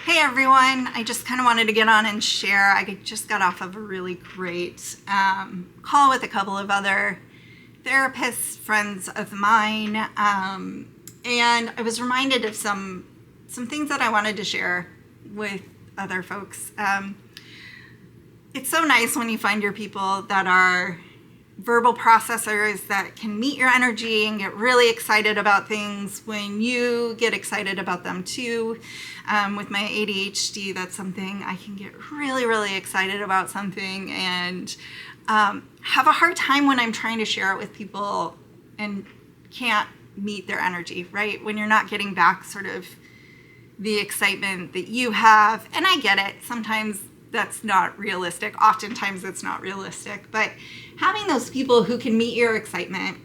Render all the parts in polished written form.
Hey everyone, I just kind of wanted to get on and share. I just got off of a really great call with a couple of other therapists, friends of mine, and I was reminded of some things that I wanted to share with other folks. It's so nice when you find your people that are verbal processors that can meet your energy and get really excited about things when you get excited about them too. With my ADHD, that's something I can get really, really excited about something and have a hard time when I'm trying to share it with people and can't meet their energy, right? When you're not getting back sort of the excitement that you have. And I get it. Sometimes that's not realistic. Oftentimes it's not realistic, but having those people who can meet your excitement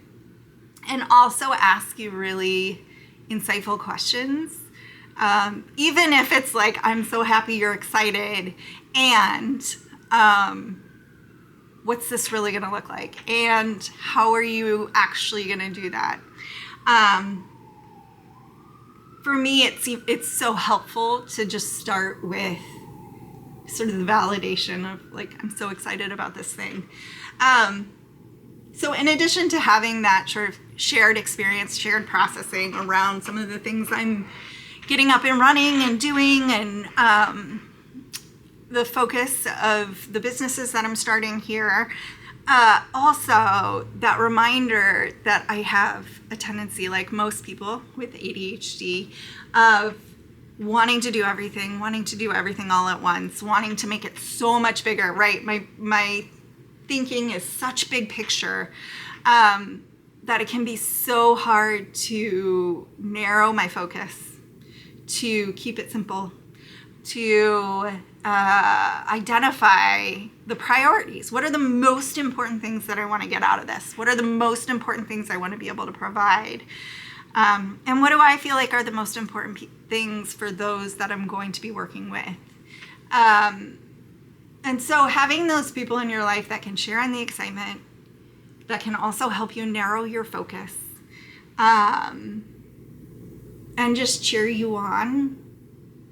and also ask you really insightful questions, even if it's like, I'm so happy you're excited, and what's this really going to look like? And how are you actually going to do that? For me, it's so helpful to just start with sort of the validation of like, I'm so excited about this thing. So in addition to having that sort of shared experience, shared processing around some of the things I'm getting up and running and doing, and the focus of the businesses that I'm starting here, also that reminder that I have a tendency, like most people with ADHD, of wanting to do everything all at once, wanting to make it so much bigger, right? My thinking is such big picture that it can be so hard to narrow my focus, to keep it simple, to identify the priorities. What are the most important things that I want to get out of this? What are the most important things I want to be able to provide? And what do I feel like are the most important things for those that I'm going to be working with? And so having those people in your life that can share in the excitement, that can also help you narrow your focus, and just cheer you on,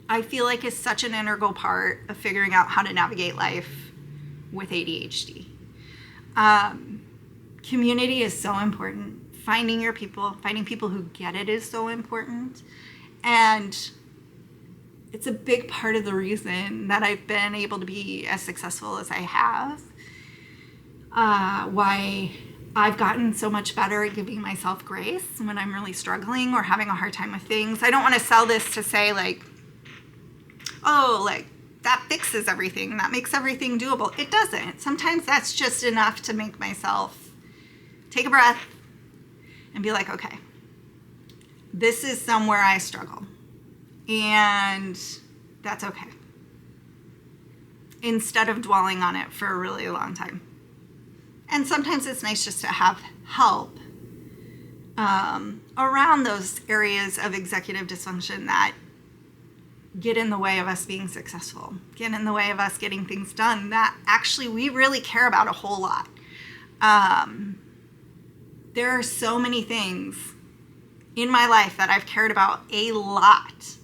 I feel like is such an integral part of figuring out how to navigate life with ADHD. Community is so important. Finding your people, finding people who get it is so important. And it's a big part of the reason that I've been able to be as successful as I have. Why I've gotten so much better at giving myself grace when I'm really struggling or having a hard time with things. I don't want to sell this to say like, oh, like that fixes everything, that makes everything doable. It doesn't. Sometimes that's just enough to make myself take a breath and be like, okay, this is somewhere I struggle, and that's okay, instead of dwelling on it for a really long time. And sometimes it's nice just to have help around those areas of executive dysfunction that get in the way of us being successful, get in the way of us getting things done that actually we really care about a whole lot. There are so many things in my life that I've cared about a lot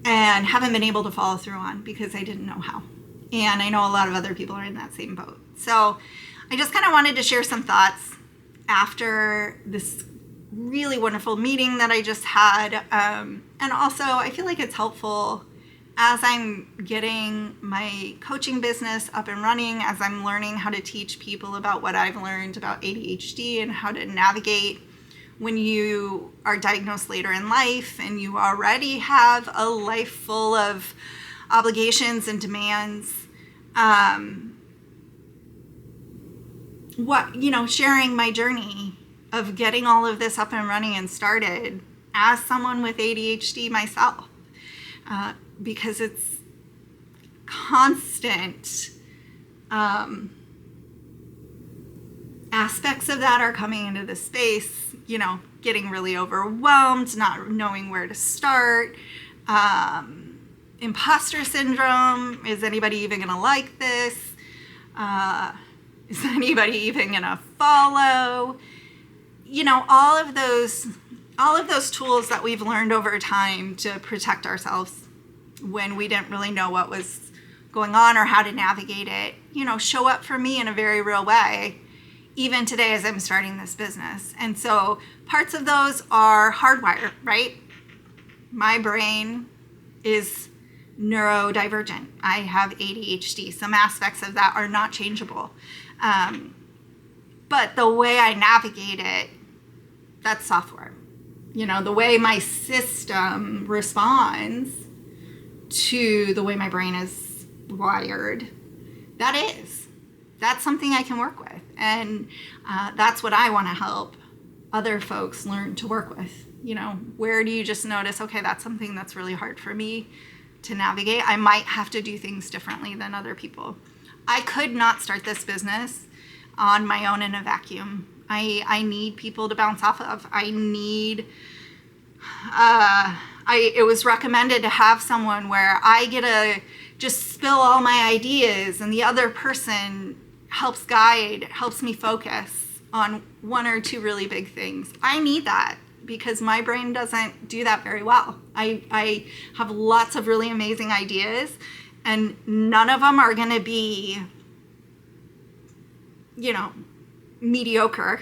and haven't been able to follow through on because I didn't know how. And I know a lot of other people are in that same boat. So I just kind of wanted to share some thoughts after this really wonderful meeting that I just had. And also I feel like it's helpful as I'm getting my coaching business up and running, as I'm learning how to teach people about what I've learned about ADHD and how to navigate when you are diagnosed later in life and you already have a life full of obligations and demands. Sharing my journey of getting all of this up and running and started as someone with ADHD myself. Because it's constant aspects of that are coming into the space, getting really overwhelmed, not knowing where to start, imposter syndrome. Is anybody even going to like this? Is anybody even going to follow? All of those tools that we've learned over time to protect ourselves when we didn't really know what was going on or how to navigate it, show up for me in a very real way, even today as I'm starting this business. And so parts of those are hardwired, right? My brain is neurodivergent. I have ADHD. Some aspects of that are not changeable. But the way I navigate it, that's software. The way my system responds to the way my brain is wired, that's something I can work with. And that's what I want to help other folks learn to work with. Where do you just notice, okay, that's something that's really hard for me to navigate. I might have to do things differently than other people. I could not start this business on my own in a vacuum. I need people to bounce off of. It was recommended to have someone where I get to just spill all my ideas and the other person helps me focus on one or two really big things. I need that because my brain doesn't do that very well. I have lots of really amazing ideas and none of them are going to be, mediocre.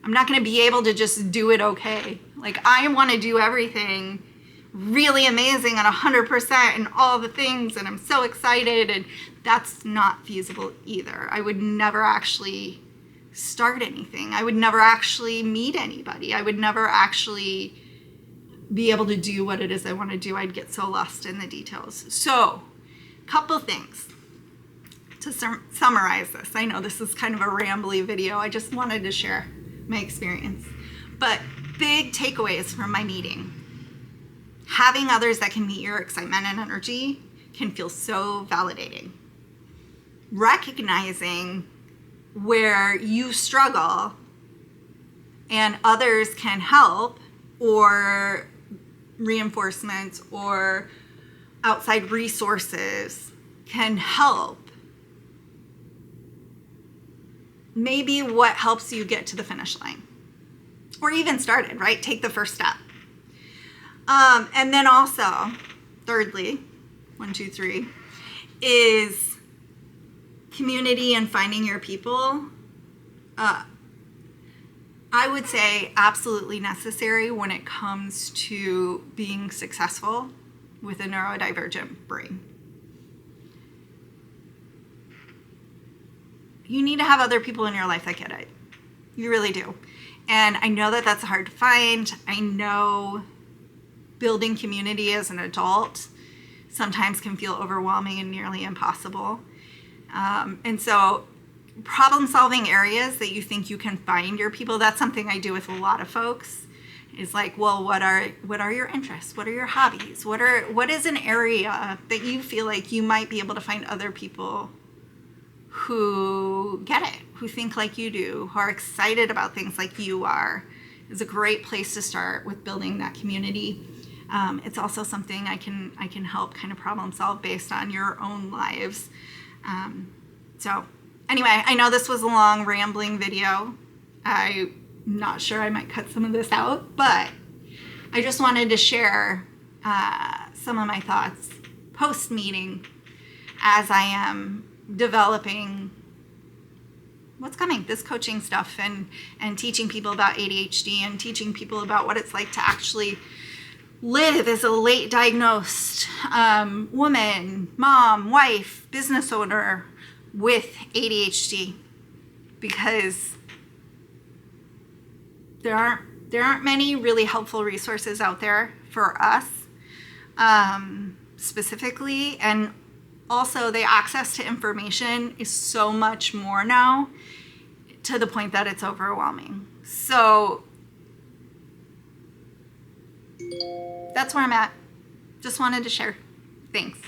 I'm not going to be able to just do it okay. Like, I want to do everything really amazing and 100% and all the things, and I'm so excited, and that's not feasible either. I would never actually start anything. I would never actually meet anybody. I would never actually be able to do what it is I want to do. I'd get so lost in the details. So, couple things to summarize this. I know this is kind of a rambly video. I just wanted to share my experience. But big takeaways from my meeting. Having others that can meet your excitement and energy can feel so validating. Recognizing where you struggle and others can help, or reinforcements or outside resources can help. Maybe what helps you get to the finish line or even started, right? Take the first step. And then also, thirdly, 1, 2, 3, is community and finding your people. I would say absolutely necessary when it comes to being successful with a neurodivergent brain. You need to have other people in your life that get it. You really do. And I know that that's hard to find. I know building community as an adult sometimes can feel overwhelming and nearly impossible. And so problem-solving areas that you think you can find your people, that's something I do with a lot of folks. Is like, well, what are your interests? What are your hobbies? What is an area that you feel like you might be able to find other people who get it, who think like you do, who are excited about things like you are? Is a great place to start with building that community. It's also something I can help kind of problem solve based on your own lives. So anyway, I know this was a long rambling video. I'm not sure, I might cut some of this out, but I just wanted to share some of my thoughts post-meeting as I am developing what's coming, this coaching stuff, and teaching people about ADHD and teaching people about what it's like to actually live as a late diagnosed woman, mom, wife, business owner with ADHD, because there aren't many really helpful resources out there for us specifically, and also the access to information is so much more now, to the point that it's overwhelming. So that's where I'm at. Just wanted to share. Thanks.